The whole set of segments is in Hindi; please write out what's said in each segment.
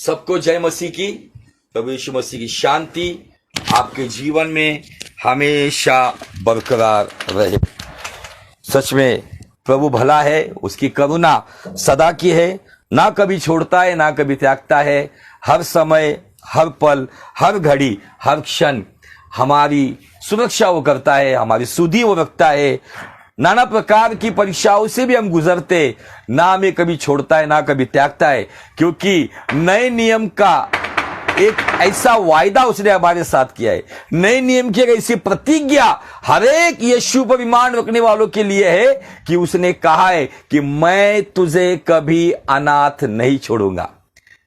सबको जय मसीह की। प्रभु यीशु मसीह की शांति आपके जीवन में हमेशा बरकरार रहे। सच में प्रभु भला है, उसकी करुणा सदा की है, ना कभी छोड़ता है ना कभी त्यागता है। हर समय, हर पल, हर घड़ी, हर क्षण हमारी सुरक्षा वो करता है, हमारी सुधि वो रखता है। नाना प्रकार की परीक्षाओं से भी हम गुजरते, ना हमें कभी छोड़ता है ना कभी त्यागता है, क्योंकि नए नियम का एक ऐसा वायदा उसने हमारे साथ किया है। नए नियम की एक ऐसी प्रतिज्ञा हर एक यीशु पर ईमान रखने वालों के लिए है कि उसने कहा है कि मैं तुझे कभी अनाथ नहीं छोड़ूंगा,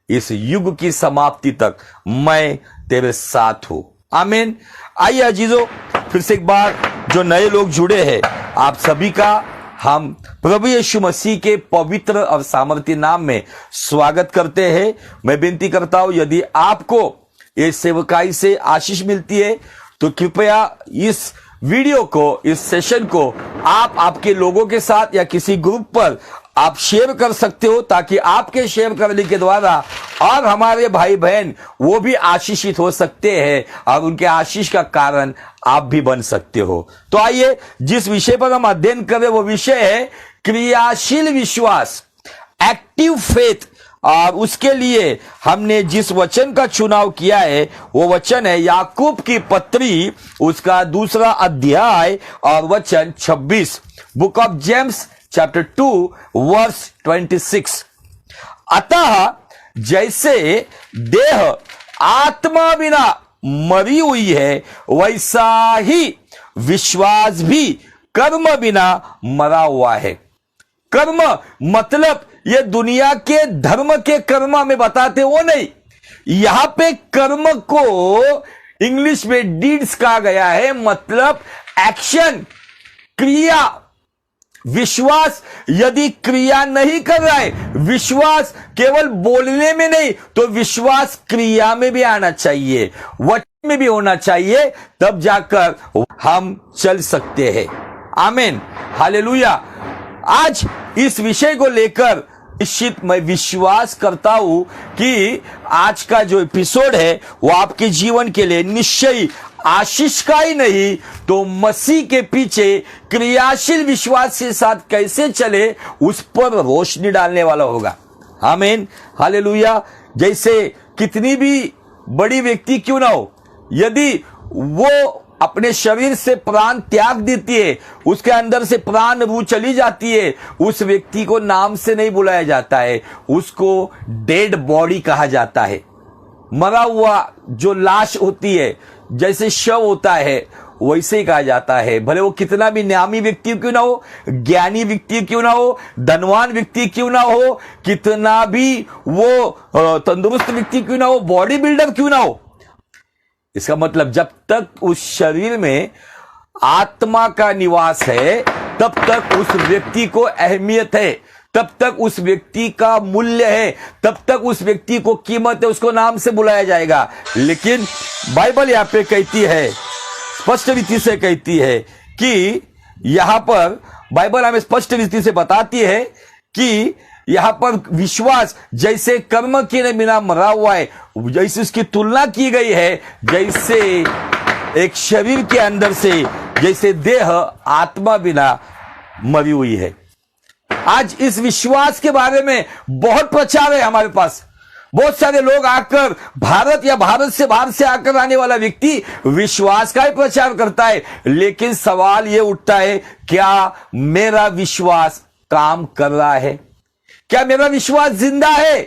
इस युग की समाप्ति तक मैं तेरे साथ हूं। आमीन। आइए अजीजों, फिर से एक बार जो नए लोग जुड़े हैं, आप सभी का हम प्रभु यीशु मसीह के पवित्र और सामर्थ्य नाम में स्वागत करते हैं। मैं विनती करता हूं, यदि आपको इस सेवकाई से आशीष मिलती है तो कृपया इस वीडियो को, इस सेशन को आप आपके लोगों के साथ या किसी ग्रुप पर आप शेयर कर सकते हो, ताकि आपके शेयर करने के द्वारा और हमारे भाई बहन वो भी आशीषित हो सकते हैं और उनके आशीष का कारण आप भी बन सकते हो। तो आइए, जिस विषय पर हम अध्ययन करें वो विषय है क्रियाशील विश्वास, एक्टिव फेथ। और उसके लिए हमने जिस वचन का चुनाव किया है वो वचन है याकूब की पत्री, उसका 2 अध्याय और वचन 26, book of James chapter 2 verse 26। अतः जैसे देह आत्मा बिना मरी हुई है, वैसा ही विश्वास भी कर्म बिना मरा हुआ है। कर्म मतलब ये दुनिया के धर्म के कर्म में बताते वो नहीं, यहां पे कर्म को इंग्लिश में डीड्स कहा गया है, मतलब एक्शन, क्रिया। विश्वास यदि क्रिया नहीं कर रहा है, विश्वास केवल बोलने में नहीं तो विश्वास क्रिया में भी आना चाहिए, वचन में भी होना चाहिए, तब जाकर हम चल सकते हैं। आमीन, हालेलुया। आज इस विषय को लेकर निश्चित मैं विश्वास करता हूं कि आज का जो एपिसोड है वो आपके जीवन के लिए निश्चय आशीष का ही नहीं तो मसीह के पीछे क्रियाशील विश्वास के साथ कैसे चले उस पर रोशनी डालने वाला होगा। आमीन, हालेलुया। जैसे कितनी भी बड़ी व्यक्ति क्यों ना हो, यदि वो अपने शरीर से प्राण त्याग देती है, उसके अंदर से प्राण रूह चली जाती है, उस व्यक्ति को नाम से नहीं बुलाया जाता है, उसको डेड बॉडी कहा जाता है। मरा हुआ जो लाश होती है, जैसे शव होता है, वैसे ही कहा जाता है। भले वो कितना भी नामी व्यक्ति क्यों ना हो, ज्ञानी व्यक्ति क्यों ना हो, धनवान व्यक्ति क्यों ना हो, कितना भी वो तंदुरुस्त व्यक्ति क्यों ना हो, बॉडी बिल्डर क्यों ना हो, इसका मतलब जब तक उस शरीर में आत्मा का निवास है तब तक उस व्यक्ति को अहमियत है, तब तक उस व्यक्ति का मूल्य है, तब तक उस व्यक्ति को कीमत है, उसको नाम से बुलाया जाएगा। लेकिन बाइबल यहां पे कहती है, स्पष्ट रीति से कहती है कि यहां पर बाइबल हमें स्पष्ट रीति से बताती है कि यहां पर विश्वास जैसे कर्म के बिना मरा हुआ है, जैसे उसकी तुलना की गई है जैसे एक शरीर के अंदर से, जैसे देह आत्मा बिना मरी हुई है। आज इस विश्वास के बारे में बहुत प्रचार है हमारे पास। बहुत सारे लोग आकर, भारत या भारत से बाहर से आकर आने वाला व्यक्ति विश्वास का ही प्रचार करता है, लेकिन सवाल यह उठता है, क्या मेरा विश्वास काम कर रहा है? क्या मेरा विश्वास जिंदा है?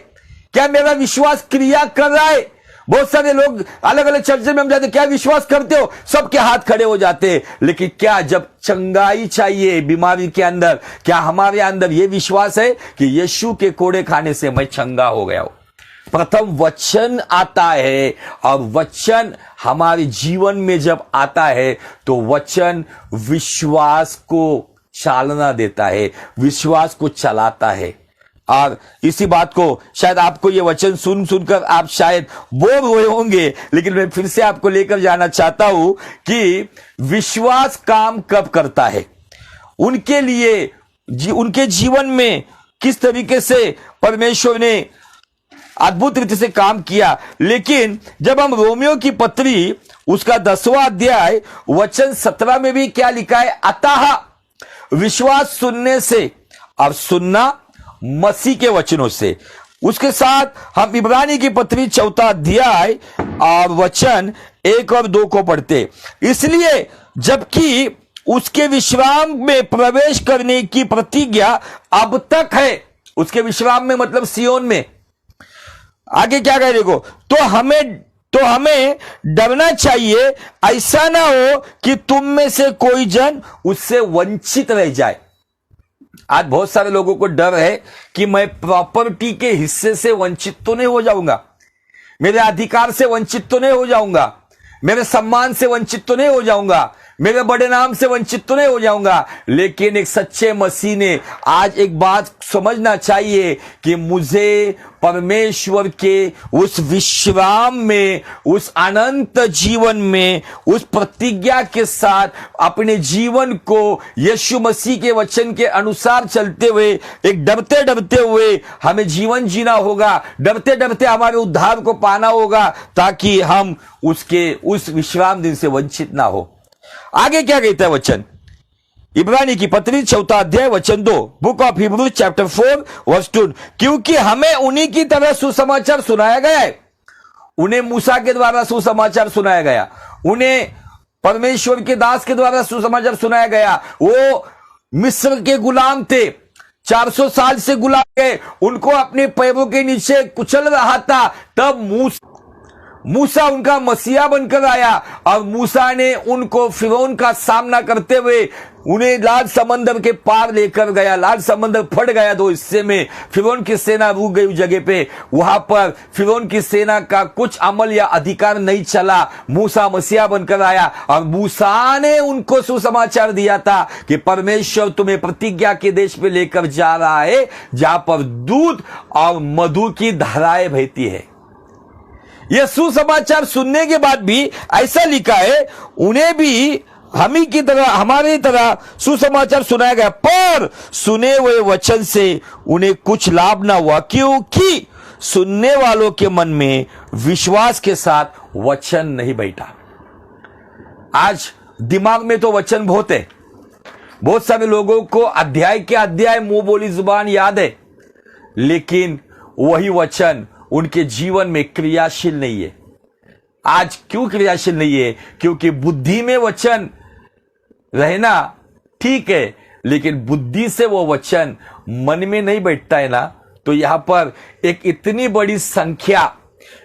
क्या मेरा विश्वास क्रिया कर रहा है? बहुत सारे लोग अलग अलग चर्च में हम जाते, क्या विश्वास करते हो? सबके हाथ खड़े हो जाते हैं। लेकिन क्या जब चंगाई चाहिए बीमारी के अंदर, क्या हमारे अंदर यह विश्वास है कि यीशु के कोड़े खाने से मैं चंगा हो गया हूं? प्रथम वचन आता है और वचन हमारे जीवन में जब आता है तो वचन विश्वास को चालना देता है, विश्वास को चलाता है। और इसी बात को शायद आपको ये वचन सुनकर आप शायद बोर हुए होंगे, लेकिन मैं फिर से आपको लेकर जाना चाहता हूं कि विश्वास काम कब करता है, उनके लिए उनके जीवन में किस तरीके से परमेश्वर ने अद्भुत रीति से काम किया। लेकिन जब हम रोमियो की पत्री उसका 10वां अध्याय वचन 17 में भी क्या लिखा है, अतः विश्वास सुनने से और सुनना मसीह के वचनों से। उसके साथ हम इब्रानी की पत्री 4 अध्याय और वचन 1 और 2 को पढ़ते। इसलिए जबकि उसके विश्राम में प्रवेश करने की प्रतिज्ञा अब तक है, उसके विश्राम में मतलब सियोन में, आगे क्या कहे देखो, तो हमें डरना चाहिए, ऐसा ना हो कि तुम में से कोई जन उससे वंचित रह जाए। आज बहुत सारे लोगों को डर है कि मैं प्रॉपर्टी के हिस्से से वंचित तो नहीं हो जाऊंगा, मेरे अधिकार से वंचित तो नहीं हो जाऊंगा, मेरे सम्मान से वंचित तो नहीं हो जाऊंगा, मेरे बड़े नाम से वंचित तो नहीं हो जाऊंगा। लेकिन एक सच्चे मसीह ने आज एक बात समझना चाहिए कि मुझे परमेश्वर के उस विश्राम में, उस अनंत जीवन में, उस प्रतिज्ञा के साथ अपने जीवन को यीशु मसीह के वचन के अनुसार चलते हुए, एक डरते डरते हुए हमें जीवन जीना होगा, डरते डरते हमारे उद्धार को पाना होगा, ताकि हम उस विश्राम दिन से वंचित ना हो। आगे क्या कहता है वचन, इब्रानी की पत्री 4 अध्याय वचन 2, book of Hebrew chapter 4 verse 2, क्योंकि हमें उन्हीं की तरह सुसमाचार सुनाया गया है। उन्हें मूसा के द्वारा सुसमाचार सुनाया गया, उन्हें परमेश्वर के दास के द्वारा सुसमाचार सुनाया गया। वो मिस्र के गुलाम थे, 400 साल से गुलाम गए, उनको अपने पैरों के नीचे कुचल रहा था। तब मूसा उनका मसीहा बनकर आया और मूसा ने उनको फिरौन का सामना करते हुए उन्हें लाल समंदर के पार लेकर गया। लाल समंदर फट गया 2 हिस्से में, फिरौन की सेना रुक गई उस जगह पे। वहां पर फिरौन की सेना का कुछ अमल या अधिकार नहीं चला। मूसा मसीहा बनकर आया और मूसा ने उनको सुसमाचार दिया था कि परमेश्वर तुम्हें प्रतिज्ञा के देश पे लेकर जा रहा है, जहां पर दूध और मधु की धाराएं बहती है। यह सुसमाचार सुनने के बाद भी ऐसा लिखा है, उन्हें भी हमी की तरह, हमारी तरह सुसमाचार सुनाया गया, पर सुने हुए वचन से उन्हें कुछ लाभ ना हुआ, क्योंकि सुनने वालों के मन में विश्वास के साथ वचन नहीं बैठा। आज दिमाग में तो वचन बहुत है, बहुत सारे लोगों को अध्याय के अध्याय मुंह बोली जुबान याद है, लेकिन वही वचन उनके जीवन में क्रियाशील नहीं है। आज क्यों क्रियाशील नहीं है? क्योंकि बुद्धि में वचन रहना ठीक है, लेकिन बुद्धि से वो वचन मन में नहीं बैठता है ना। तो यहां पर एक इतनी बड़ी संख्या,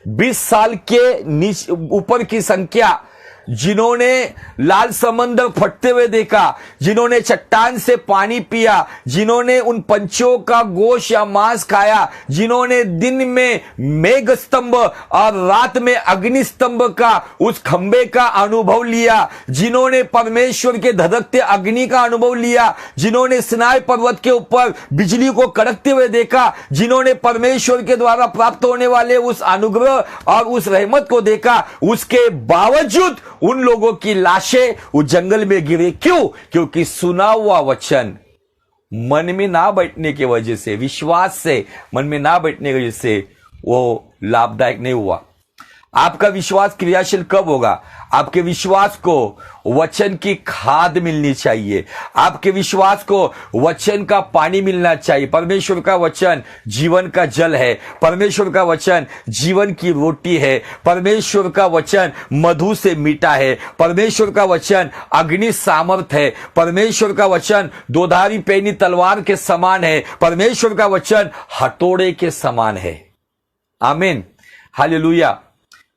20 साल के नीचे ऊपर की संख्या, जिन्होंने लाल समंदर फटते हुए देखा, जिन्होंने चट्टान से पानी पिया, जिन्होंने उन पंछियों का गोश्त या मांस खाया, जिन्होंने दिन में मेघ स्तंभ और रात में अग्नि स्तंभ का उस खंबे का अनुभव लिया, जिन्होंने परमेश्वर के धधकते अग्नि का अनुभव लिया, जिन्होंने सिनाई पर्वत के ऊपर बिजली को कड़कते हुए देखा, जिन्होंने परमेश्वर के द्वारा प्राप्त होने वाले उस अनुग्रह और उस रहमत को देखा, उसके बावजूद उन लोगों की लाशें उस जंगल में गिरे। क्यों? क्योंकि सुना हुआ वचन मन में ना बैठने की वजह से, विश्वास से मन में ना बैठने की वजह से वो लाभदायक नहीं हुआ। आपका विश्वास क्रियाशील कब होगा? आपके विश्वास को वचन की खाद मिलनी चाहिए, आपके विश्वास को वचन का पानी मिलना चाहिए। परमेश्वर का वचन जीवन का जल है, परमेश्वर का वचन जीवन की रोटी है, परमेश्वर का वचन मधु से मीठा है, परमेश्वर का वचन अग्नि सामर्थ है, परमेश्वर का वचन दोधारी पैनी तलवार के समान है, परमेश्वर का वचन हथौड़े के समान है। आमीन, हालेलुया।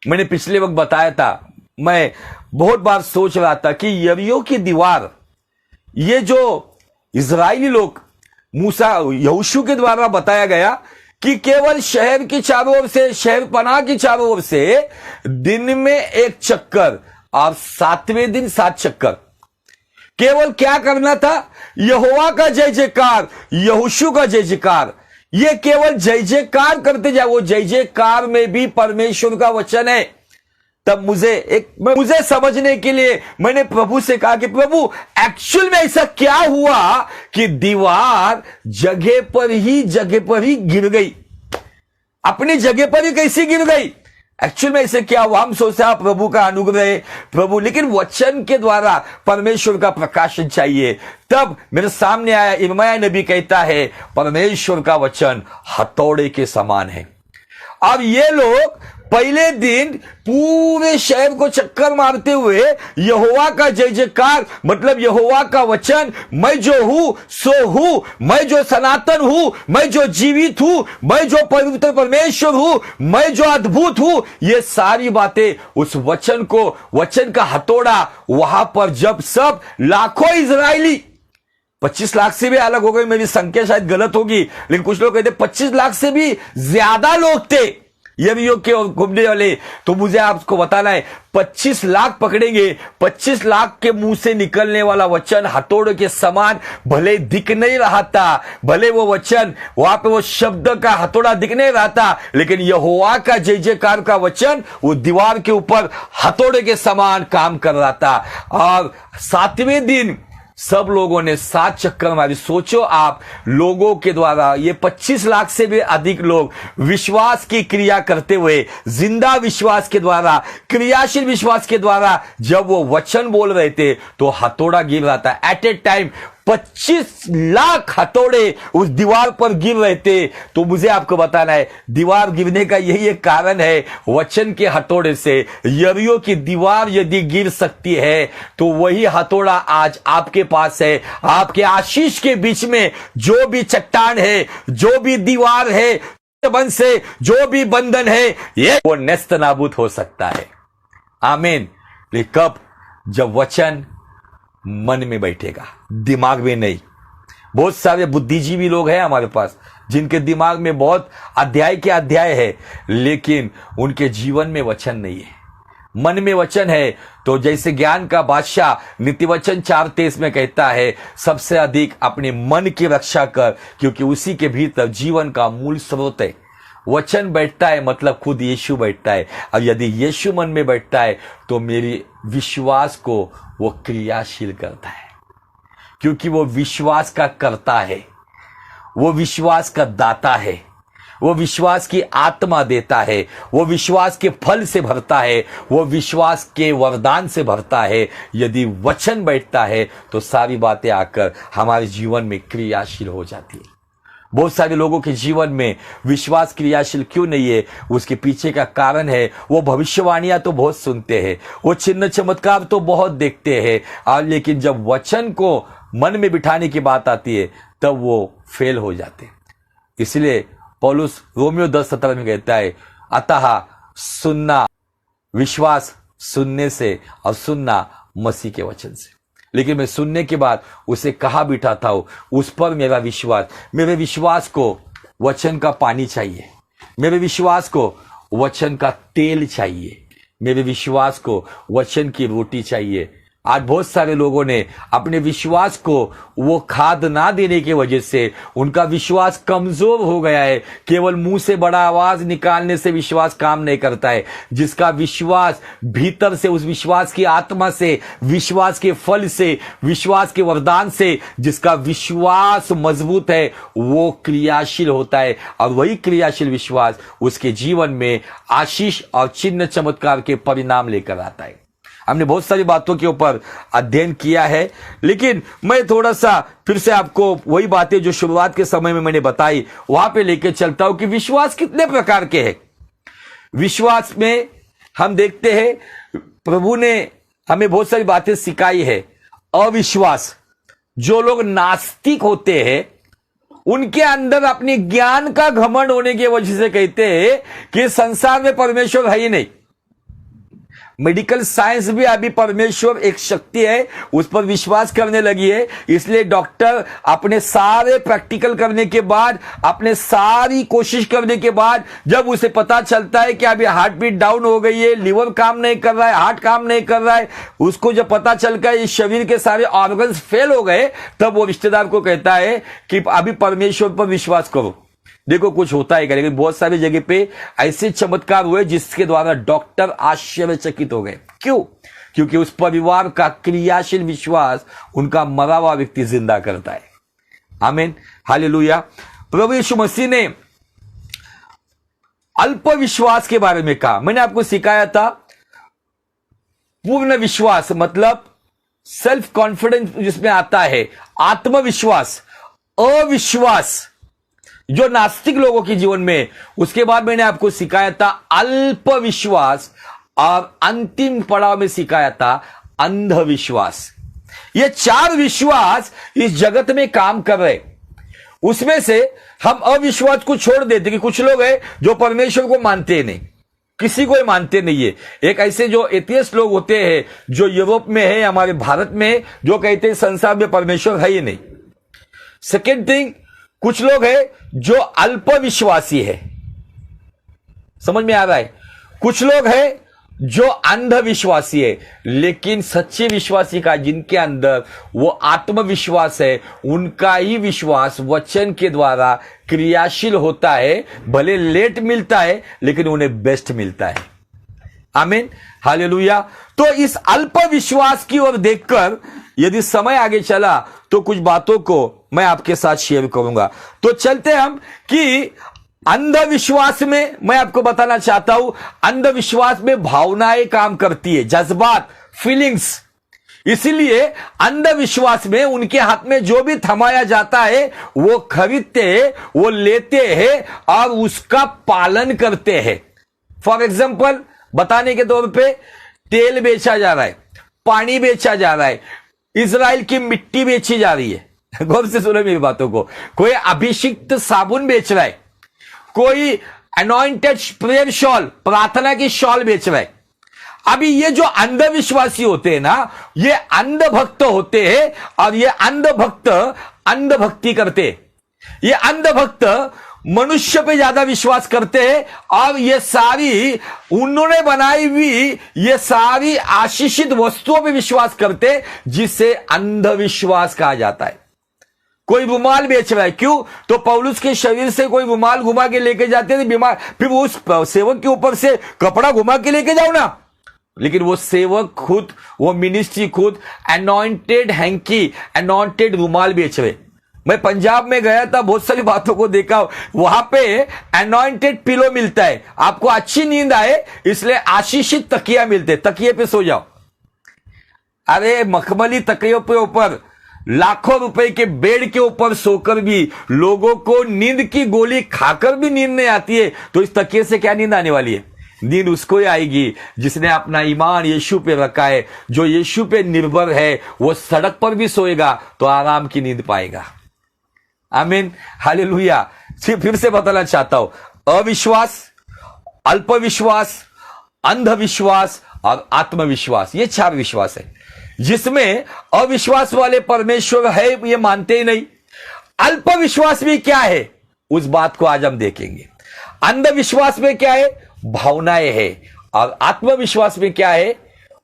मैंने पिछले वक्त बताया था, मैं बहुत बार सोच रहा था कि यरीहो की दीवार, ये जो इजरायली लोग मूसा यहोशू के द्वारा बताया गया कि केवल शहर की चारों ओर से, शहर पनाह की चारों ओर से दिन में 1 चक्कर और 7वें दिन 7 चक्कर, केवल क्या करना था? यहोवा का जय जयकार, यहोशू का जय जयकार, ये केवल जय जयकार करते जाए। वो जय जयकार में भी परमेश्वर का वचन है। तब मुझे समझने के लिए मैंने प्रभु से कहा कि प्रभु, एक्चुअल में ऐसा क्या हुआ कि दीवार जगह पर ही गिर गई? अपनी जगह पर ही कैसी गिर गई। एक्चुअल में ऐसे क्या हुआ, हम सोचते हैं प्रभु का अनुग्रह प्रभु, लेकिन वचन के द्वारा परमेश्वर का प्रकाशन चाहिए। तब मेरे सामने आया यिर्मयाह नबी कहता है परमेश्वर का वचन हथौड़े के समान है। अब ये लोग पहले दिन पूरे शहर को चक्कर मारते हुए यहोवा का जय जयकार, मतलब यहोवा का वचन, मैं जो हूं सो हूं, मैं जो सनातन हूं, मैं जो जीवित हूं, मैं जो पवित्र परमेश्वर हूं, मैं जो अद्भुत हूं, ये सारी बातें उस वचन को, वचन का हथौड़ा वहां पर जब सब लाखों इजरायली, 25 लाख से भी अलग हो गई, मेरी संख्या शायद गलत होगी, लेकिन कुछ लोग कहते 25 लाख से भी ज्यादा लोग थे यरीहो के घूमने वाले। तो मुझे आपको बताना है 25 लाख पकड़ेंगे, 25 लाख के मुंह से निकलने वाला वचन हथौड़े के समान भले दिख नहीं रहा था, भले वो वचन वहां पे वो शब्द का हथौड़ा दिख नहीं रहा था, लेकिन यहोवा का जय जयकार का वचन वो दीवार के ऊपर हथौड़े के समान काम कर रहा था। और 7वें दिन सब लोगों ने 7 चक्कर मारी। सोचो आप, लोगों के द्वारा ये 25 लाख से भी अधिक लोग विश्वास की क्रिया करते हुए, जिंदा विश्वास के द्वारा, क्रियाशील विश्वास के द्वारा जब वो वचन बोल रहे थे तो हथौड़ा गिर रहा था। एट ए टाइम 25 लाख हथौड़े उस दीवार पर गिर रहे थे। तो मुझे आपको बताना है दीवार गिरने का यही एक कारण है, वचन के हथौड़े से यरीहो की दीवार यदि गिर सकती है तो वही हथौड़ा आज आपके पास है। आपके आशीष के बीच में जो भी चट्टान है, जो भी दीवार है, बंधन से जो भी बंधन है, ये वो नेस्त नाबूद हो सकता है। आमीन। लेकिन कब? जब वचन मन में बैठेगा, दिमाग में नहीं। बहुत सारे बुद्धिजीवी लोग हैं हमारे पास जिनके दिमाग में बहुत अध्याय के अध्याय है, लेकिन उनके जीवन में वचन नहीं है। मन में वचन है तो जैसे ज्ञान का बादशाह नीतिवचन 4:23 में कहता है, सबसे अधिक अपने मन की रक्षा कर, क्योंकि उसी के भीतर जीवन का मूल स्रोत है। वचन बैठता है मतलब खुद यीशु बैठता है, और यदि यीशु मन में बैठता है तो मेरी विश्वास को वो क्रियाशील करता है, क्योंकि वो विश्वास का करता है, वो विश्वास का दाता है, वो विश्वास की आत्मा देता है, वो विश्वास के फल से भरता है, वो विश्वास के वरदान से भरता है। यदि वचन बैठता है तो सारी बातें आकर हमारे जीवन में क्रियाशील हो जाती है। बहुत सारे लोगों के जीवन में विश्वास क्रियाशील क्यों नहीं है, उसके पीछे का कारण है वो भविष्यवाणियां तो बहुत सुनते हैं, वो चिन्ह चमत्कार तो बहुत देखते हैं, लेकिन जब वचन को मन में बिठाने की बात आती है तब वो फेल हो जाते। इसलिए पौलुस रोमियो 10:17 में कहता है, अतः सुनना, विश्वास सुनने से, और सुनना मसीह के वचन से। लेकिन मैं सुनने के बाद उसे कहाँ बिठाता हूं, उस पर मेरा विश्वास, मेरे विश्वास को वचन का पानी चाहिए, मेरे विश्वास को वचन का तेल चाहिए, मेरे विश्वास को वचन की रोटी चाहिए। आज बहुत सारे लोगों ने अपने विश्वास को वो खाद ना देने की वजह से उनका विश्वास कमजोर हो गया है। केवल मुंह से बड़ा आवाज निकालने से विश्वास काम नहीं करता है। जिसका विश्वास भीतर से, उस विश्वास की आत्मा से, विश्वास के फल से, विश्वास के वरदान से जिसका विश्वास मजबूत है, वो क्रियाशील होता है, और वही क्रियाशील विश्वास उसके जीवन में आशीष और चिन्ह चमत्कार के परिणाम लेकर आता है। हमने बहुत सारी बातों के ऊपर अध्ययन किया है, लेकिन मैं थोड़ा सा फिर से आपको वही बातें जो शुरुआत के समय में मैंने बताई वहां पे लेके चलता हूं कि विश्वास कितने प्रकार के हैं। विश्वास में हम देखते हैं प्रभु ने हमें बहुत सारी बातें सिखाई है। अविश्वास, जो लोग नास्तिक होते हैं उनके अंदर अपने ज्ञान का घमंड होने की वजह से कहते हैं कि संसार में परमेश्वर है ही नहीं। मेडिकल साइंस भी अभी परमेश्वर एक शक्ति है उस पर विश्वास करने लगी है, इसलिए डॉक्टर अपने सारे प्रैक्टिकल करने के बाद, अपने सारी कोशिश करने के बाद जब उसे पता चलता है कि अभी हार्ट बीट डाउन हो गई है, लिवर काम नहीं कर रहा है, हार्ट काम नहीं कर रहा है, उसको जब पता चल गया इस शरीर के सारे ऑर्गन्स फेल हो गए, तब वो रिश्तेदार को कहता है कि अभी परमेश्वर पर विश्वास करो, देखो कुछ होता है। लेकिन बहुत सारी जगह पे ऐसे चमत्कार हुए जिसके द्वारा डॉक्टर आश्चर्यचकित हो गए। क्यों? क्योंकि उस परिवार का क्रियाशील विश्वास उनका मरा हुआ व्यक्ति जिंदा करता है। आमीन, हालेलुया। प्रभु यीशु मसीह ने अल्प विश्वास के बारे में कहा। मैंने आपको सिखाया था पूर्ण विश्वास मतलब सेल्फ कॉन्फिडेंस जिसमें आता है, आत्मविश्वास, अविश्वास जो नास्तिक लोगों के जीवन में। उसके बाद मैंने आपको सिखाया था अल्प विश्वास और अंतिम पड़ाव में सिखाया था अंधविश्वास। ये 4 विश्वास इस जगत में काम कर रहे। उसमें से हम अविश्वास को छोड़ देते कि कुछ लोग हैं जो परमेश्वर को मानते नहीं, किसी को मानते नहीं है। एक ऐसे जो एथियस्ट लोग होते हैं जो यूरोप में है, हमारे भारत में, जो कहते हैं संसार में परमेश्वर है ही नहीं। सेकेंड थिंग, कुछ लोग हैं जो अल्प विश्वासी है, समझ में आ रहा है। कुछ लोग हैं जो अंधविश्वासी है। लेकिन सच्चे विश्वासी का जिनके अंदर वो आत्मविश्वास है, उनका ही विश्वास वचन के द्वारा क्रियाशील होता है। भले लेट मिलता है लेकिन उन्हें बेस्ट मिलता है। आमीन, हालेलुया। तो इस अल्प विश्वास की ओर देखकर यदि समय आगे चला तो कुछ बातों को मैं आपके साथ शेयर करूंगा। तो चलते हम कि अंधविश्वास में मैं आपको बताना चाहता हूं, अंधविश्वास में भावनाएं काम करती है, जज्बात, फीलिंग्स। इसीलिए अंधविश्वास में उनके हाथ में जो भी थमाया जाता है वो खरीदते हैं, वो लेते हैं और उसका पालन करते हैं। फॉर एग्जाम्पल बताने के तौर पे तेल बेचा जा रहा है, पानी बेचा जा रहा है, इजराइल की मिट्टी बेची जा रही है। गौर से सुनो मेरी बातों को। कोई अभिषिक्त साबुन बेच रहा है, कोई अनॉइंटेड प्रेयर शॉल, प्रार्थना की शॉल बेच रहा है। अभी ये जो अंधविश्वासी होते हैं ना, ये अंधभक्त होते हैं और ये अंधभक्त अंधभक्ति करते हैं। ये अंधभक्त मनुष्य पे ज्यादा विश्वास करते हैं और ये सारी उन्होंने बनाई हुई ये सारी आशीषित वस्तुओं पे विश्वास करते हैं, जिसे अंधविश्वास कहा जाता है। कोई रुमाल बेच रहा है, क्यों? तो पौलुस के शरीर से कोई रुमाल घुमा के लेके जाते थे बीमार, फिर उस सेवक के ऊपर से कपड़ा घुमा के लेके जाओ ना। लेकिन वो सेवक खुद, वो मिनिस्ट्री खुद अनॉइंटेड हैंकी, अनॉइंटेड रुमाल बेच रहे। मैं पंजाब में गया था, बहुत सारी बातों को देखा। वहां पे अनॉइंटेड पिलो मिलता है, आपको अच्छी नींद आए इसलिए आशीषित तकिया मिलते, तकिए पे सो जाओ। अरे मखमली तकियों पे ऊपर लाखों रुपए के बेड के ऊपर सोकर भी लोगों को नींद की गोली खाकर भी नींद नहीं आती है, तो इस तकिए से क्या नींद आने वाली है? नींद उसको ही आएगी जिसने अपना ईमान यीशु पे रखा है। जो यीशु पे निर्भर है वो सड़क पर भी सोएगा तो आराम की नींद पाएगा। आमीन, हालेलुया। फिर से बताना चाहता हूं, अविश्वास, अल्पविश्वास, अंधविश्वास और आत्मविश्वास, ये 4 विश्वास है। जिसमें अविश्वास वाले परमेश्वर है ये मानते ही नहीं। अल्पविश्वास में क्या है उस बात को आज हम देखेंगे। अंधविश्वास में क्या है? भावनाएं है। और आत्मविश्वास में क्या है?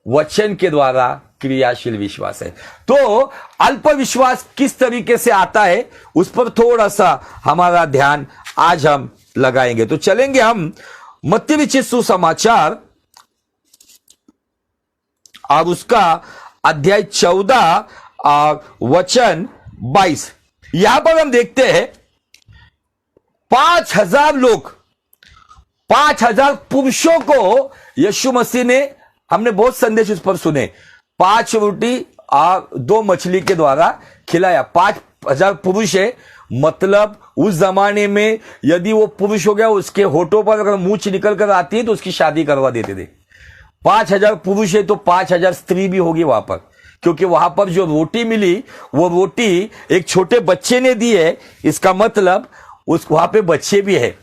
वचन के द्वारा क्रियाशील विश्वास है। तो अल्पविश्वास किस तरीके से आता है उस पर थोड़ा सा हमारा ध्यान आज हम लगाएंगे। तो चलेंगे हम मत्ती रचित सुसमाचार और उसका अध्याय 14 और वचन 22। यहां पर हम देखते हैं 5000 लोग, 5000 पुरुषों को यीशु मसीह ने, हमने बहुत संदेश उस पर सुने, 5 रोटी और 2 मछली के द्वारा खिलाया। 5000 पुरुष है, मतलब उस जमाने में यदि वो पुरुष हो गया, उसके होठों पर अगर मूंछ निकल कर आती है तो उसकी शादी करवा देते थे। 5000 पुरुष है तो 5000 स्त्री भी होगी वहां पर, क्योंकि वहां पर जो रोटी मिली वो रोटी एक छोटे बच्चे ने दी है। इसका मतलब उस वहां पे बच्चे भी है।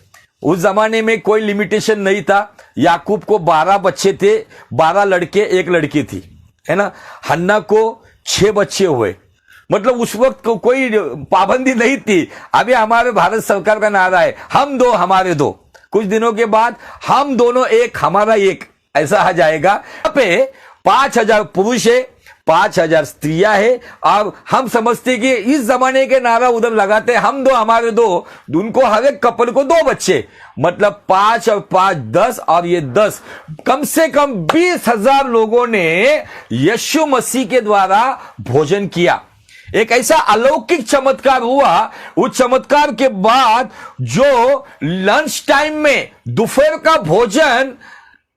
उस जमाने में कोई लिमिटेशन नहीं था। याकूब को 12 बच्चे थे, 12 लड़के 1 लड़की थी, है ना। हन्ना को 6 बच्चे हुए, मतलब उस वक्त को कोई पाबंदी नहीं थी। अभी हमारे भारत सरकार का नारा है हम 2 हमारे 2। कुछ दिनों के बाद हम दोनों 1 हमारा 1 ऐसा आ जाएगा। यहाँ पे 5000 पुरुष है, 5000 स्त्रियां है। और हम समझते कि इस जमाने के नारा उधर लगाते हम 2 हमारे 2, उनको हर एक कपल को 2 बच्चे, मतलब 5 और 5 10 और ये 10, कम से कम 20,000 लोगों ने यीशु मसीह के द्वारा भोजन किया। एक ऐसा अलौकिक चमत्कार हुआ। उस चमत्कार के बाद जो लंच टाइम में दोपहर का भोजन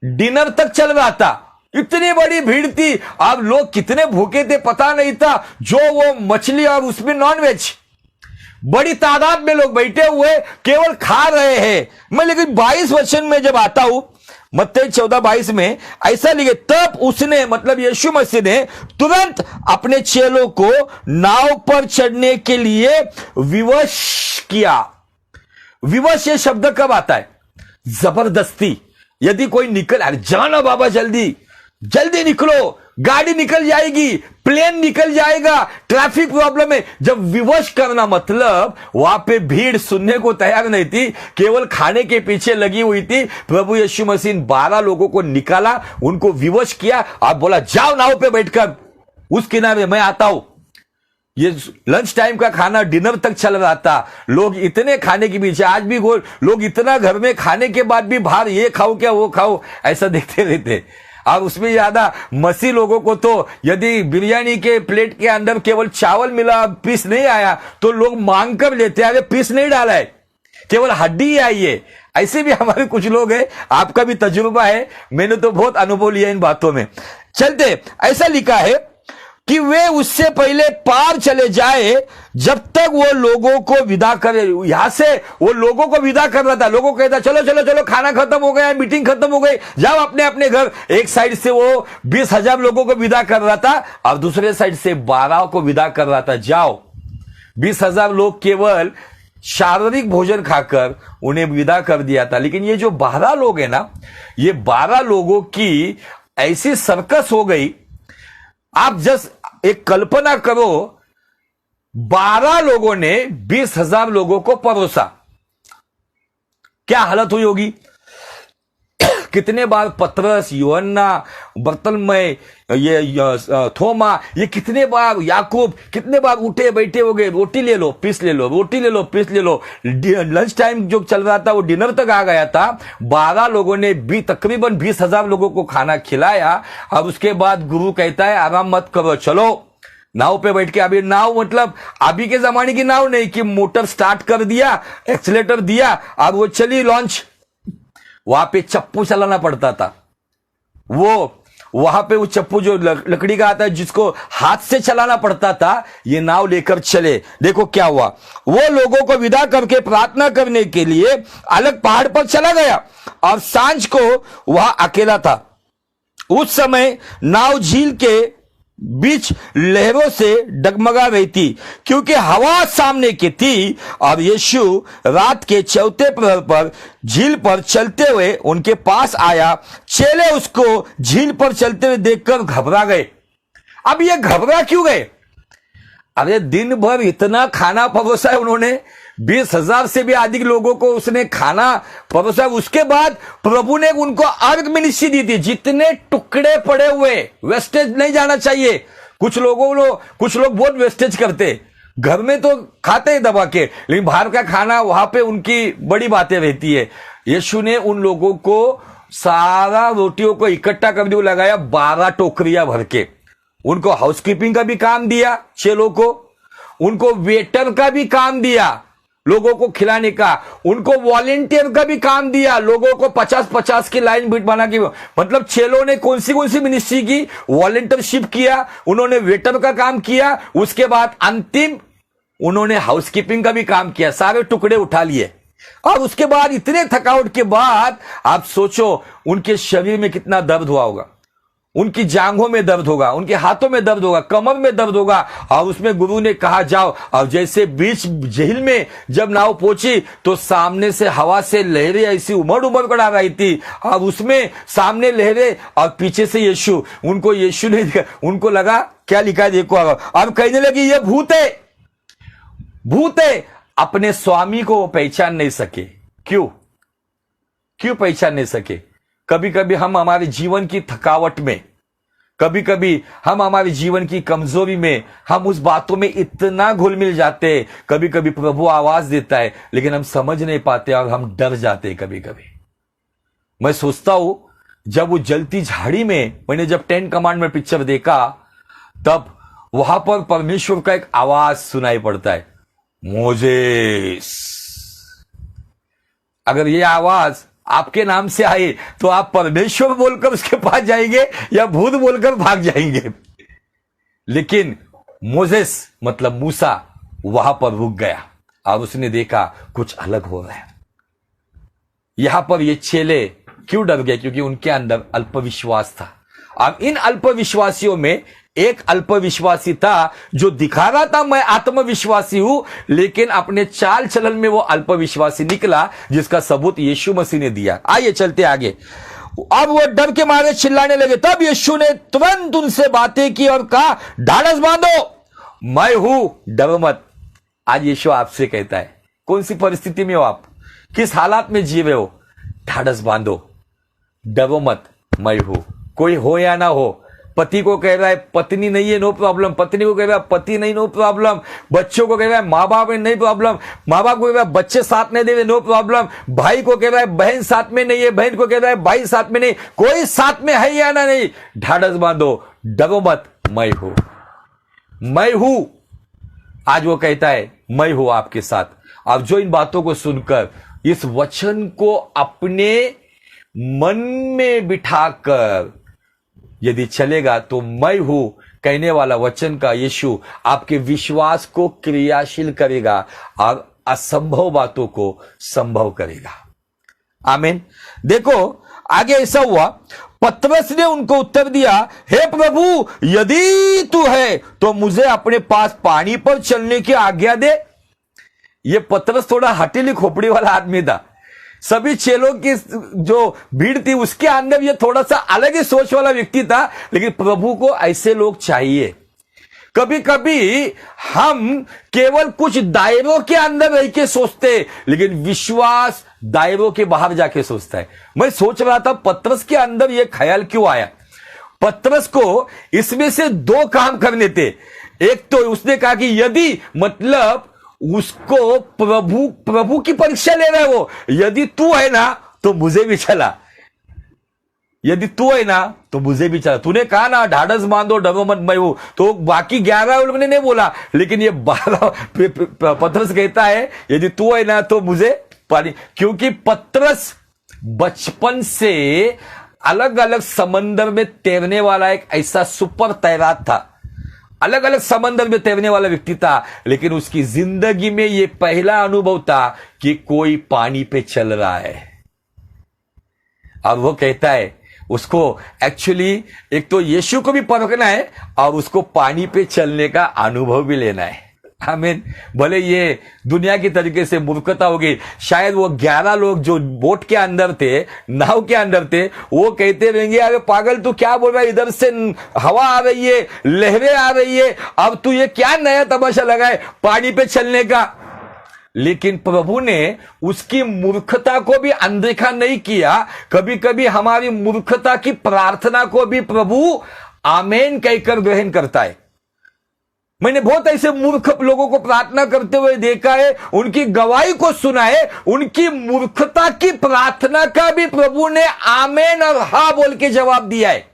डिनर तक चल रहा था, इतनी बड़ी भीड़ थी। अब लोग कितने भूखे थे पता नहीं था। जो वो मछली और उसमें नॉनवेज, बड़ी तादाद में लोग बैठे हुए केवल खा रहे हैं। मैं लेकिन 22 वचन में जब आता हूं, मत्ती 14:22 में ऐसा लिखे, तब उसने मतलब यीशु मसीह ने तुरंत अपने चेलों को नाव पर चढ़ने के लिए विवश किया। विवश ये शब्द कब आता है? जबरदस्ती। यदि कोई निकल, अरे जाना बाबा जल्दी जल्दी निकलो, गाड़ी निकल जाएगी, प्लेन निकल जाएगा, ट्रैफिक प्रॉब्लम है। जब विवश करना मतलब वहां पे भीड़ सुनने को तैयार नहीं थी, केवल खाने के पीछे लगी हुई थी। प्रभु यीशु मसीह 12 लोगों को निकाला, उनको विवश किया और बोला जाओ नाव पे बैठकर उस किनारे, मैं आता हूं। ये लंच टाइम का खाना डिनर तक चल रहा था। लोग इतने खाने के पीछे, आज भी लोग इतना घर में खाने के बाद भी बाहर ये खाओ क्या वो खाओ ऐसा देखते रहते। और उसमें ज्यादा मसी लोगों को तो यदि बिरयानी के प्लेट के अंदर केवल चावल मिला, पीस नहीं आया, तो लोग मांग कर लेते हैं, अरे पीस नहीं डाला है, केवल हड्डी ही आई है। ऐसे भी हमारे कुछ लोग हैं, आपका भी तजुर्बा है, मैंने तो बहुत अनुभव लिया इन बातों में। चलते ऐसा लिखा है कि वे उससे पहले पार चले जाए जब तक वो लोगों को विदा करे। यहां से वो लोगों को विदा कर रहा था, लोगों को कहता चलो चलो चलो, खाना खत्म हो गया, मीटिंग खत्म हो गई, जाओ अपने अपने घर। एक साइड से वो 20,000 लोगों को विदा कर रहा था और दूसरे साइड से 12 को विदा कर रहा था, जाओ। 20,000 लोग केवल शारीरिक भोजन खाकर उन्हें विदा कर दिया था, लेकिन ये जो 12 लोग हैं ना, ये 12 लोगों की ऐसी सर्कस हो गई। आप जस्ट एक कल्पना करो, 12 लोगों ने 20,000 लोगों को परोसा, क्या हालत हुई होगी। कितने बार पतरस, यूहन्ना, बर्तलमय, ये थोमा, ये कितने बार याकूब, कितने बार उठे बैठे हो गए, रोटी ले लो पीस ले लो, रोटी ले लो पीस ले लो। लंच टाइम जो चल रहा था वो डिनर तक आ गया था। 12 लोगों ने तकरीबन 20,000 लोगों को खाना खिलाया। अब उसके बाद गुरु कहता है आराम मत करो, चलो नाव पे बैठ के। अभी नाव मतलब अभी के जमाने की नाव नहीं कि मोटर स्टार्ट कर दिया, एक्सीलेटर दिया और वो चली लॉन्च। वहां पे चप्पू चलाना पड़ता था। वहां पे वो चप्पू जो लकड़ी का आता है जिसको हाथ से चलाना पड़ता था, ये नाव लेकर चले। देखो क्या हुआ, वो लोगों को विदा करके प्रार्थना करने के लिए अलग पहाड़ पर चला गया और सांझ को वह अकेला था। उस समय नाव झील के बीच लहरों से डगमगा रही थी क्योंकि हवा सामने की थी और यीशु रात के चौथे प्रहर पर झील पर चलते हुए उनके पास आया। चेले उसको झील पर चलते हुए देखकर घबरा गए। अब ये घबरा क्यों गए? अरे दिन भर इतना खाना परोसा है उन्होंने, 20,000 से भी अधिक लोगों को उसने खाना परोसा। उसके बाद प्रभु ने उनको अर्घ मिनिस्ट्री दी थी। जितने टुकड़े पड़े हुए, वेस्टेज नहीं जाना चाहिए। कुछ लोग बहुत वेस्टेज करते, घर में तो खाते ही दबा के, लेकिन बाहर का खाना वहां पे उनकी बड़ी बातें रहती है। यीशु ने उन लोगों को सारा रोटियों को इकट्ठा कर दिया, लगाया 12 टोकरियां भर के। उनको हाउसकीपिंग का भी काम दिया चेलों को, उनको वेटर का भी काम दिया लोगों को खिलाने का, उनको वॉलेंटियर का भी काम दिया, लोगों को 50-50 की लाइन बीट बना के। मतलब चेलों ने कौन सी मिनिस्ट्री की? वॉलेंटियरशिप किया, उन्होंने वेटर का काम किया, उसके बाद अंतिम उन्होंने हाउसकीपिंग का भी काम किया। सारे टुकड़े उठा लिए और उसके बाद इतने थकावट के बाद आप सोचो उनके शरीर में कितना दर्द हुआ होगा। उनकी जांघों में दर्द होगा, उनके हाथों में दर्द होगा, कमर में दर्द होगा। और उसमें गुरु ने कहा जाओ। और जैसे बीच झील में जब नाव पहुंची तो सामने से हवा से लहरें ऐसी उमड़ कर आ रही थी और उसमें सामने लहरें और पीछे से यीशु। यीशु ने उनको लगा क्या लिखा है देखो। अब कहने लगी ये भूत है, भूत है। अपने स्वामी को वो पहचान नहीं सके। क्यों पहचान नहीं सके? कभी कभी हम हमारे जीवन की थकावट में, कभी कभी हम हमारे जीवन की कमजोरी में, हम उस बातों में इतना घुल मिल जाते हैं। कभी कभी प्रभु आवाज देता है लेकिन हम समझ नहीं पाते और हम डर जाते हैं कभी कभी। मैं सोचता हूं जब वो जलती झाड़ी में, मैंने जब 10 कमांडमेंट पिक्चर देखा, तब वहां पर परमेश्वर का एक आवाज सुनाई पड़ता है, मोजेस। अगर ये आवाज आपके नाम से आए तो आप परमेश्वर बोलकर उसके पास जाएंगे या भूत बोलकर भाग जाएंगे। लेकिन मोजेस मतलब मूसा वहां पर रुक गया और उसने देखा कुछ अलग हो रहा है। यहां पर ये चेले क्यों डर गए? क्योंकि उनके अंदर अल्पविश्वास था। अब इन अल्पविश्वासियों में एक अल्पविश्वासी था जो दिखा रहा था मैं आत्मविश्वासी हूं, लेकिन अपने चाल चलन में वो अल्पविश्वासी निकला, जिसका सबूत यीशु मसीह ने दिया। आइए चलते आगे। अब वो डर के मारे चिल्लाने लगे। तब यीशु ने तुरंत उनसे बातें की और कहा, ढाढ़स बांधो, मैं हूं, डरो मत। आज यीशु आपसे कहता है, कौन सी परिस्थिति में हो आप, किस हालात में जी रहे हो, ढाढ़स बांधो, डरो मत, मैं हूं। कोई हो या ना हो, पति को कह रहा है पत्नी नहीं है, नो प्रॉब्लम। पत्नी को कह रहा है पति नहीं, नो प्रॉब्लम। बच्चों को कह रहा है माँ बाप नहीं, प्रॉब्लम। माँ बाप को कह रहा है बच्चे साथ नहीं दे रहे, नो प्रॉब्लम। भाई को कह रहा है बहन साथ में नहीं है, बहन को कह रहा है भाई साथ में नहीं, कोई साथ में है या ना नहीं, ढाढ़स बांधो, डरो मत, मैं हूं, मैं हूं। आज वो कहता है मैं हूं आपके साथ। अब जो इन बातों को सुनकर इस वचन को अपने मन में बिठाकर यदि चलेगा तो मैं हूं कहने वाला वचन का यीशु आपके विश्वास को क्रियाशील करेगा और असंभव बातों को संभव करेगा। आमीन। देखो आगे ऐसा हुआ, पतरस ने उनको उत्तर दिया, हे प्रभु, यदि तू है तो मुझे अपने पास पानी पर चलने की आज्ञा दे। ये पतरस थोड़ा हटीली खोपड़ी वाला आदमी था। सभी चेलों की जो भीड़ थी उसके अंदर ये थोड़ा सा अलग ही सोच वाला व्यक्ति था, लेकिन प्रभु को ऐसे लोग चाहिए। कभी कभी हम केवल कुछ दायरों के अंदर रह के सोचते, लेकिन विश्वास दायरों के बाहर जाके सोचता है। मैं सोच रहा था पतरस के अंदर यह ख्याल क्यों आया। पतरस को इसमें से दो काम करने थे। एक तो उसने कहा कि यदि मतलब उसको प्रभु की परीक्षा ले रहा है वो, यदि तू है ना तो मुझे भी चला, यदि तू है ना तो मुझे भी चला। तूने कहा ना ढाढ़स बांधो, डरो मत, मैं हूं। तो बाकी 11 लोगों ने नहीं बोला, लेकिन ये 12 पतरस कहता है यदि तू है ना तो मुझे पानी। क्योंकि पतरस बचपन से अलग अलग समंदर में तैरने वाला एक ऐसा सुपर तैराक था, अलग अलग समंदर में तैरने वाला व्यक्ति था, लेकिन उसकी जिंदगी में यह पहला अनुभव था कि कोई पानी पे चल रहा है। और वो कहता है उसको एक्चुअली एक तो यीशु को भी परखना है और उसको पानी पे चलने का अनुभव भी लेना है। आमीन। भले ये दुनिया की तरीके से मूर्खता होगी, शायद वो 11 लोग जो बोट के अंदर थे, नाव के अंदर थे, वो कहते रहेंगे अरे पागल तू क्या बोल रहा है, इधर से हवा आ रही है, लहरें आ रही है, अब तू ये क्या नया तमाशा लगाए पानी पे चलने का। लेकिन प्रभु ने उसकी मूर्खता को भी अनदेखा नहीं किया। कभी कभी हमारी मूर्खता की प्रार्थना को भी प्रभु आमीन कहकर ग्रहण करता है। मैंने बहुत ऐसे मूर्ख लोगों को प्रार्थना करते हुए देखा है, उनकी गवाही को सुना है, उनकी मूर्खता की प्रार्थना का भी प्रभु ने आमीन और हा बोल के जवाब दिया है।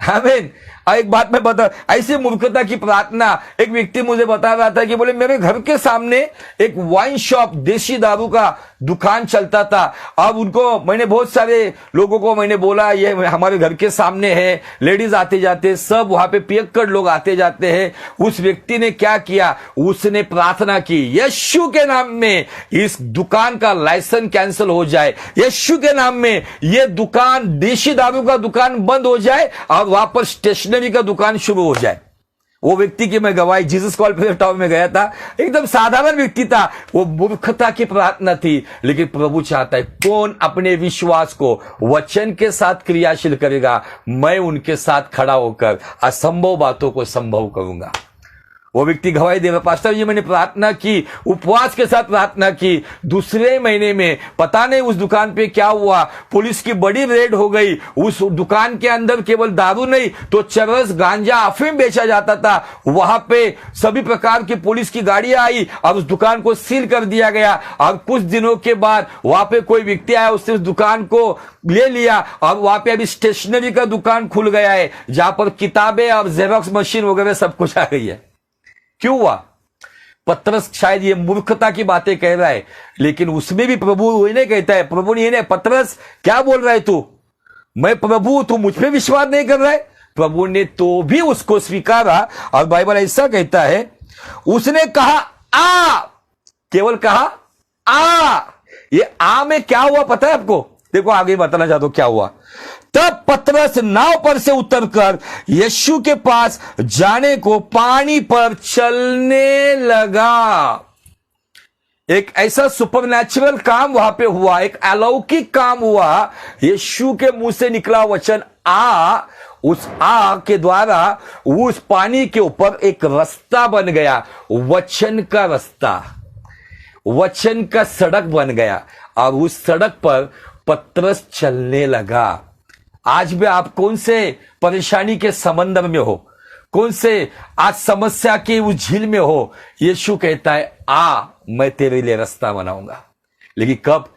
आमीन। एक बात मैं बता, ऐसी मूर्खता की प्रार्थना एक व्यक्ति मुझे बता रहा था कि बोले मेरे घर के सामने एक वाइन शॉप, देसी दारू का दुकान चलता था। अब उनको मैंने बहुत सारे लोगों को मैंने बोला ये हमारे घर के सामने है, लेडीज आते जाते सब वहां पे पियक्कड़ लोग आते जाते हैं। उस व्यक्ति ने क्या किया, उसने प्रार्थना की यीशु के नाम में इस दुकान का लाइसेंस कैंसिल हो जाए, यीशु के नाम में यह दुकान देशी दारू का दुकान बंद हो जाए और वहां पर स्टेशनरी का दुकान शुरू हो जाए। वो व्यक्ति की मैं गवाही जीसस कॉल प्रेयर टाउन में गया था, एकदम साधारण व्यक्ति था, वो मूर्खता की प्रार्थना थी। लेकिन प्रभु चाहता है कौन अपने विश्वास को वचन के साथ क्रियाशील करेगा, मैं उनके साथ खड़ा होकर असंभव बातों को संभव करूंगा। वो व्यक्ति गवाही दे रहा, पास्टर जी मैंने प्रार्थना की, उपवास के साथ प्रार्थना की, दूसरे महीने में पता नहीं उस दुकान पे क्या हुआ, पुलिस की बड़ी रेड हो गई। उस दुकान के अंदर केवल दारू नहीं तो चरस, गांजा, अफीम बेचा जाता था। वहां पे सभी प्रकार की पुलिस की गाड़ियां आई और उस दुकान को सील कर दिया गया। और कुछ दिनों के बाद वहां पे कोई व्यक्ति आया, उसने उस दुकान को ले लिया और वहां पे अभी स्टेशनरी का दुकान खुल गया है, जहां पर किताबें और जेरॉक्स मशीन वगैरह सब कुछ आ गई है। क्यों हुआ? पतरस शायद ये मूर्खता की बातें कह रहा है, लेकिन उसमें भी प्रभु इन्हें कहता है, प्रभु ने इन्हें, पतरस क्या बोल रहा है तू, मैं प्रभु, तू मुझ पे विश्वास नहीं कर रहा है? प्रभु ने तो भी उसको स्वीकारा। और बाइबल ऐसा कहता है, उसने कहा आ, केवल कहा आ। ये आ में क्या हुआ पता है आपको? देखो आगे बताना चाहता हूं क्या हुआ। तब पतरस नाव पर से उतरकर यीशु के पास जाने को पानी पर चलने लगा। एक ऐसा सुपरनैचुरल काम वहां पे हुआ, एक अलौकिक काम हुआ। यीशु के मुंह से निकला वचन आ, उस आ के द्वारा उस पानी के ऊपर एक रास्ता बन गया, वचन का रास्ता, वचन का सड़क बन गया। और उस सड़क पर पतरस चलने लगा। आज भी आप कौन से परेशानी के समंदर में हो, कौन से आज समस्या के उस झील में हो, यीशु कहता है आ, मैं तेरे लिए रास्ता बनाऊंगा। लेकिन कब?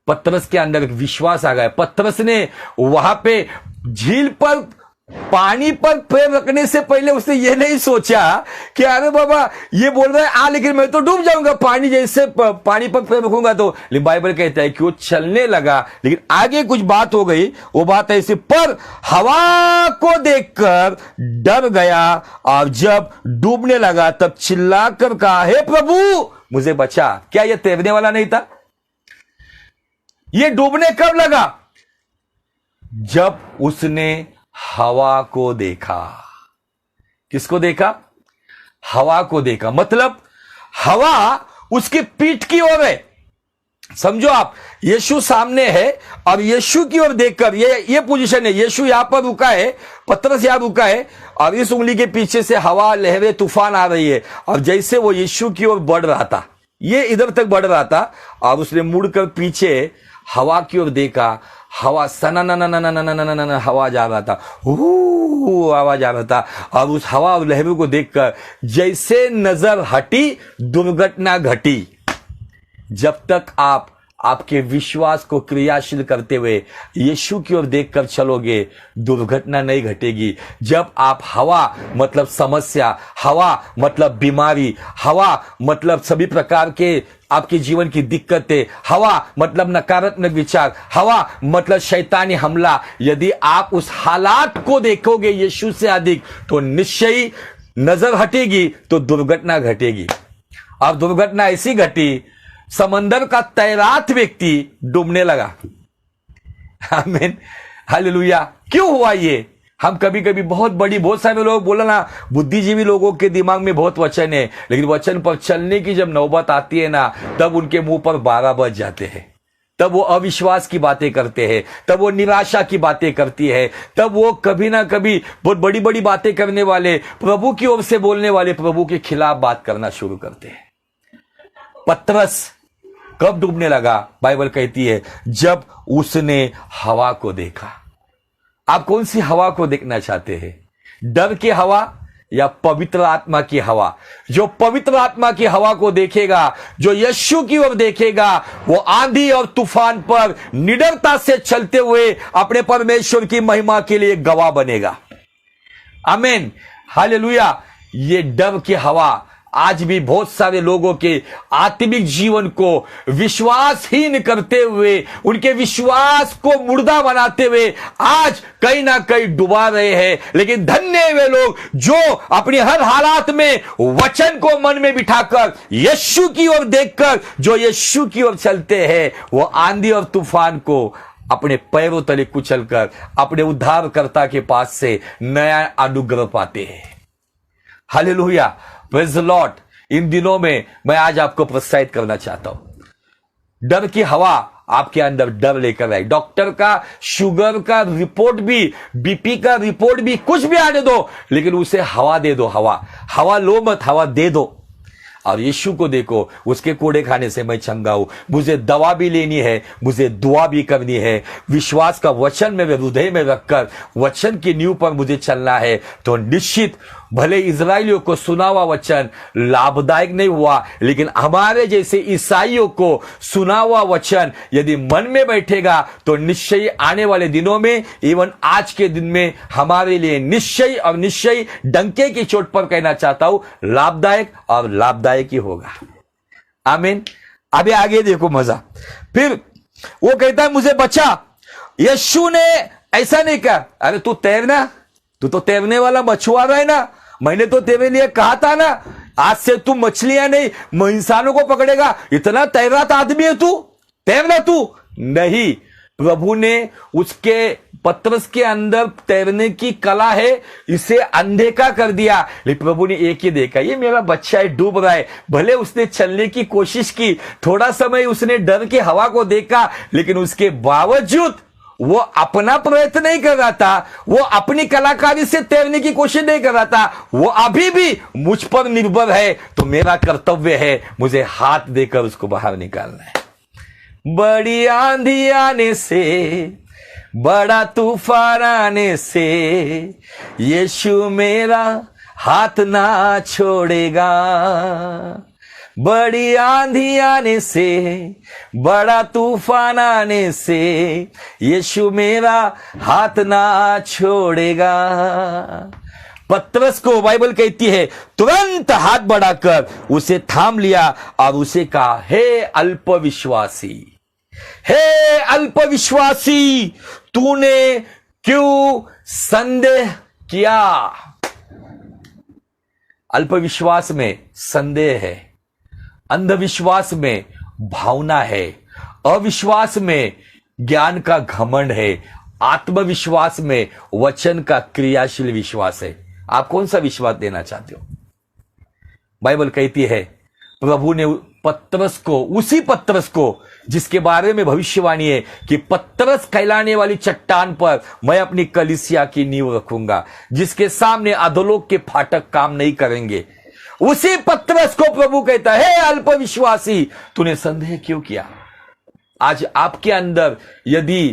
पतरस के अंदर एक विश्वास आ गया। पतरस ने वहां पे झील पर पानी पर पैर रखने से पहले उसने ये नहीं सोचा कि अरे बाबा ये बोल रहा है आ, लेकिन मैं तो डूब जाऊंगा पानी, जैसे पानी पर पैर रखूंगा तो। लेकिन बाइबल कहता है कि वो चलने लगा। लेकिन आगे कुछ बात हो गई, वो बात ऐसी, पर हवा को देखकर डर गया और जब डूबने लगा तब चिल्लाकर कहा, हे प्रभु मुझे बचा। क्या ये तैरने वाला नहीं था? ये डूबने कब लगा? जब उसने हवा को देखा। किसको देखा? हवा को देखा। मतलब हवा उसकी पीठ की ओर है। समझो आप, यीशु सामने है और यीशु की ओर देखकर, ये पोजीशन है, यीशु यहां पर रुका है, पतरस यहां रुका है और इस उंगली के पीछे से हवा, लहरें, तूफान आ रही है। और जैसे वो यीशु की ओर बढ़ रहा था, ये इधर तक बढ़ रहा था और उसने मुड़कर पीछे हवा की ओर देखा। हवा सना ना ना ना ना ना ना ना ना हवा जा रहा था, आवाज आ रहा था। और उस हवा और लहरों को देखकर जैसे नजर हटी, दुर्घटना घटी। जब तक आप आपके विश्वास को क्रियाशील करते हुए यीशु की ओर देखकर चलोगे, दुर्घटना नहीं घटेगी। जब आप हवा मतलब समस्या, हवा मतलब बीमारी, हवा मतलब सभी प्रकार के आपके जीवन की दिक्कतें, हवा मतलब नकारात्मक विचार, हवा मतलब शैतानी हमला, यदि आप उस हालात को देखोगे यीशु से अधिक, तो निश्चय ही नजर हटेगी तो दुर्घटना घटेगी। अब दुर्घटना ऐसी घटी, समंदर का तैराक व्यक्ति डूबने लगा। आमीन, हालेलुया। क्यों हुआ ये? हम कभी कभी बहुत सारे लोग बोला ना, बुद्धिजीवी लोगों के दिमाग में बहुत वचन है, लेकिन वचन पर चलने की जब नौबत आती है ना, तब उनके मुंह पर 12 बज जाते हैं। तब वो अविश्वास की बातें करते हैं, तब वो निराशा की बातें करती है, तब वो कभी ना कभी बहुत बड़ी बड़ी बातें करने वाले, प्रभु की ओर से बोलने वाले, प्रभु के खिलाफ बात करना शुरू करते हैं। पतरस कब डूबने लगा? बाइबल कहती है जब उसने हवा को देखा। आप कौन सी हवा को देखना चाहते हैं? डर की हवा या पवित्र आत्मा की हवा? जो पवित्र आत्मा की हवा को देखेगा, जो यीशु की ओर देखेगा, वो आंधी और तूफान पर निडरता से चलते हुए अपने परमेश्वर की महिमा के लिए गवाह बनेगा। आमीन, हालेलुया। ये डर की हवा आज भी बहुत सारे लोगों के आत्मिक जीवन को विश्वासहीन करते हुए, उनके विश्वास को मुर्दा बनाते हुए आज कहीं ना कहीं डुबा रहे हैं। लेकिन धन्य वे लोग जो अपनी हर हालात में वचन को मन में बिठाकर यीशु की ओर देखकर जो यीशु की ओर चलते हैं, वो आंधी और तूफान को अपने पैरों तले कुचलकर अपने उद्धारकर्ता के पास से नया अनुग्रह पाते हैं। Hallelujah, praise the Lord. इन दिनों में मैं आज आपको प्रोत्साहित करना चाहता हूं। डर की हवा आपके अंदर डर लेकर आए। डॉक्टर का शुगर का रिपोर्ट भी, बीपी का रिपोर्ट भी, कुछ भी आने दो, लेकिन उसे हवा दे दो। हवा लो मत, हवा दे दो। और यीशु को देखो, उसके कोड़े खाने से मैं चंगा हूं। मुझे दवा भी लेनी है, मुझे दुआ भी करनी है। विश्वास का वचन मेरे हृदय में रखकर वचन की नींव पर मुझे चलना है। तो निश्चित भले इजरायलियों को सुना हुआ वचन लाभदायक नहीं हुआ, लेकिन हमारे जैसे ईसाइयों को सुना हुआ वचन यदि मन में बैठेगा तो निश्चय आने वाले दिनों में, इवन आज के दिन में, हमारे लिए निश्चय और निश्चय, डंके की चोट पर कहना चाहता हूं, लाभदायक और लाभदायक ही होगा। आमीन। अभी आगे देखो मजा। फिर वो कहता है मुझे बचा। यीशु ने ऐसा नहीं कहा, अरे तू तैरना, तू तो तैरने वाला मछुआरा है ना, मैंने तो तेरे लिए कहा था ना, आज से तू मछलियां नहीं इंसानों को पकड़ेगा। इतना तैरात आदमी है तू, तैरना तू नहीं। प्रभु ने उसके पतरस के अंदर तैरने की कला है, इसे अनदेखा कर दिया। लेकिन प्रभु ने एक ही देखा, ये मेरा बच्चा है, डूब रहा है। भले उसने चलने की कोशिश की, थोड़ा समय उसने डर के हवा को देखा, लेकिन उसके बावजूद वो अपना प्रयत्न नहीं कर रहा था, वो अपनी कलाकारी से तैरने की कोशिश नहीं कर रहा था। वो अभी भी मुझ पर निर्भर है, तो मेरा कर्तव्य है मुझे हाथ देकर उसको बाहर निकालना है। बड़ी आंधी आने से, बड़ा तूफान आने से, यीशु मेरा हाथ ना छोड़ेगा। बड़ी आंधी आने से, बड़ा तूफान आने से, यीशु मेरा हाथ ना छोड़ेगा। पतरस को बाइबल कहती है तुरंत हाथ बढ़ाकर उसे थाम लिया और उसे कहा, हे अल्पविश्वासी, हे अल्पविश्वासी, तूने क्यों संदेह किया? अल्पविश्वास में संदेह है, अंधविश्वास में भावना है, अविश्वास में ज्ञान का घमंड है, आत्मविश्वास में वचन का क्रियाशील विश्वास है। आप कौन सा विश्वास देना चाहते हो? बाइबल कहती है प्रभु ने पतरस को, उसी पतरस को जिसके बारे में भविष्यवाणी है कि पतरस कहलाने वाली चट्टान पर मैं अपनी कलीसिया की नींव रखूंगा, जिसके सामने अधोलोक के फाटक काम नहीं करेंगे, उसी पतरस को प्रभु कहता है, हे अल्पविश्वासी, तूने संदेह क्यों किया? आज आपके अंदर यदि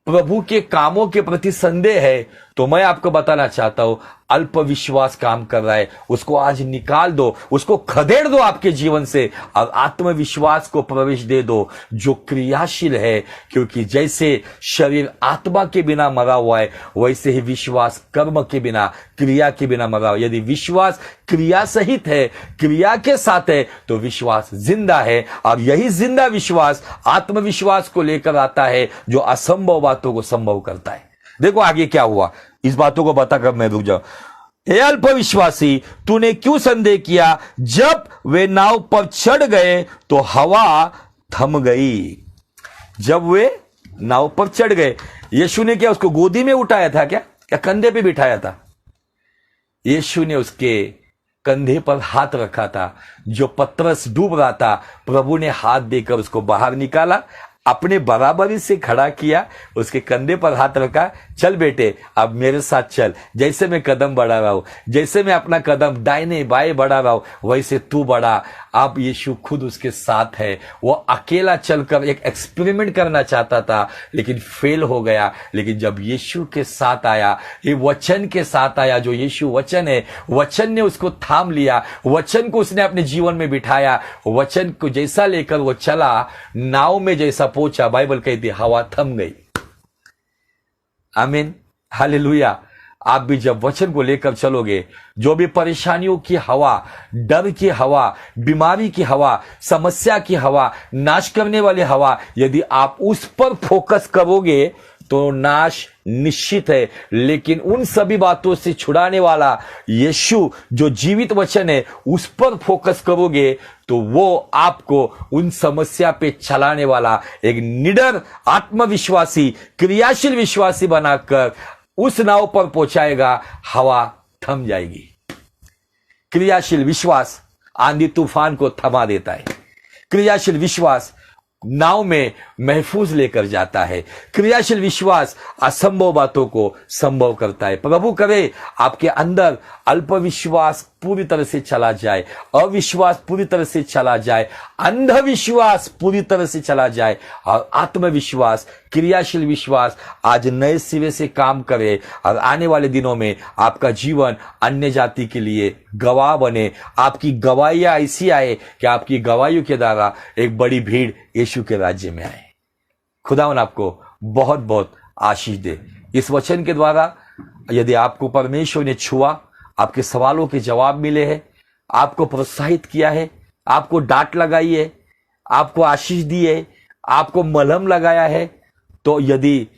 प्रभु के कामों के प्रति संदेह है, तो मैं आपको बताना चाहता हूं, अल्पविश्वास काम कर रहा है, उसको आज निकाल दो, उसको खदेड़ दो आपके जीवन से और आत्मविश्वास को प्रवेश दे दो जो क्रियाशील है। क्योंकि जैसे शरीर आत्मा के बिना मरा हुआ है, वैसे ही विश्वास कर्म के बिना, क्रिया के बिना मरा हुआ। यदि विश्वास क्रिया सहित है, क्रिया के साथ है, तो विश्वास जिंदा है। और यही जिंदा विश्वास आत्मविश्वास को लेकर आता है, जो असंभव बातों को संभव करता है। देखो आगे क्या हुआ, इस बातों को बताकर मैं रुक जाऊं। हे अल्पविश्वासी, तूने क्यों संदेह किया? जब वे नाव पर चढ़ गए तो हवा थम गई। जब वे नाव पर चढ़ गए, यीशु ने क्या उसको गोदी में उठाया था क्या कंधे पे बिठाया था? यीशु ने उसके कंधे पर हाथ रखा था। जो पतरस डूब रहा था, प्रभु ने हाथ देकर उसको बाहर निकाला, अपने बराबरी से खड़ा किया, उसके कंधे पर हाथ रखा, चल बेटे अब मेरे साथ चल। जैसे मैं कदम बढ़ा रहा हूं, जैसे मैं अपना कदम दाहिने बाएं बढ़ा रहा हूं, वैसे तू बढ़ा। अब यीशु खुद उसके साथ है। वो अकेला चलकर एक एक्सपेरिमेंट करना चाहता था, लेकिन फेल हो गया। लेकिन जब यीशु के साथ आया, ये वचन के साथ आया, जो यीशु वचन है, वचन ने उसको थाम लिया, वचन को उसने अपने जीवन में बिठाया। वचन को जैसा लेकर वो चला, नाव में जैसा पहुंचा, बाइबल कहती हवा थम गई। आमीन, हालेलुया। आप भी जब वचन को लेकर चलोगे, जो भी परेशानियों की हवा, डर की हवा, बीमारी की हवा, समस्या की हवा, नाश करने वाली हवा, यदि आप उस पर फोकस करोगे तो नाश निश्चित है। लेकिन उन सभी बातों से छुड़ाने वाला यीशु जो जीवित वचन है, उस पर फोकस करोगे तो वो आपको उन समस्या पे चलाने वाला एक निडर, आत्मविश्वासी, क्रियाशील विश्वासी बनाकर उस नाव पर पहुंचाएगा। हवा थम जाएगी। क्रियाशील विश्वास आंधी तूफान को थमा देता है। क्रियाशील विश्वास नाव में महफूज लेकर जाता है। क्रियाशील विश्वास असंभव बातों को संभव करता है। प्रभु करे आपके अंदर अल्प विश्वास पूरी तरह से चला जाए, अविश्वास पूरी तरह से चला जाए, अंधविश्वास पूरी तरह से चला जाए और आत्मविश्वास, क्रियाशील विश्वास आज नए सिरे से काम करे और आने वाले दिनों में आपका जीवन अन्य जाति के लिए गवाह बने। आपकी गवाहियां ऐसी आए कि आपकी गवाहियों के द्वारा एक बड़ी भीड़ यीशु के राज्य में आए। खुदावन आपको बहुत बहुत आशीष दे। इस वचन के द्वारा यदि आपको परमेश्वर ने छुआ, आपके सवालों के जवाब मिले हैं, आपको प्रोत्साहित किया है, आपको डांट लगाई है, आपको आशीष दी है, आपको मलहम लगाया है, तो यदि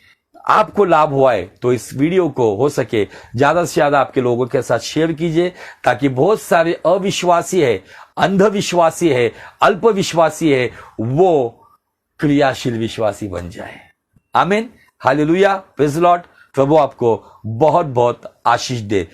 आपको लाभ हुआ है तो इस वीडियो को हो सके ज्यादा से ज्यादा आपके लोगों के साथ शेयर कीजिए, ताकि बहुत सारे अविश्वासी है, अंधविश्वासी है, अल्पविश्वासी है, वो क्रियाशील विश्वासी बन जाए। आमीन, हालेलुया, प्रेज़ द लॉर्ड। प्रभु आपको बहुत बहुत आशीष दे।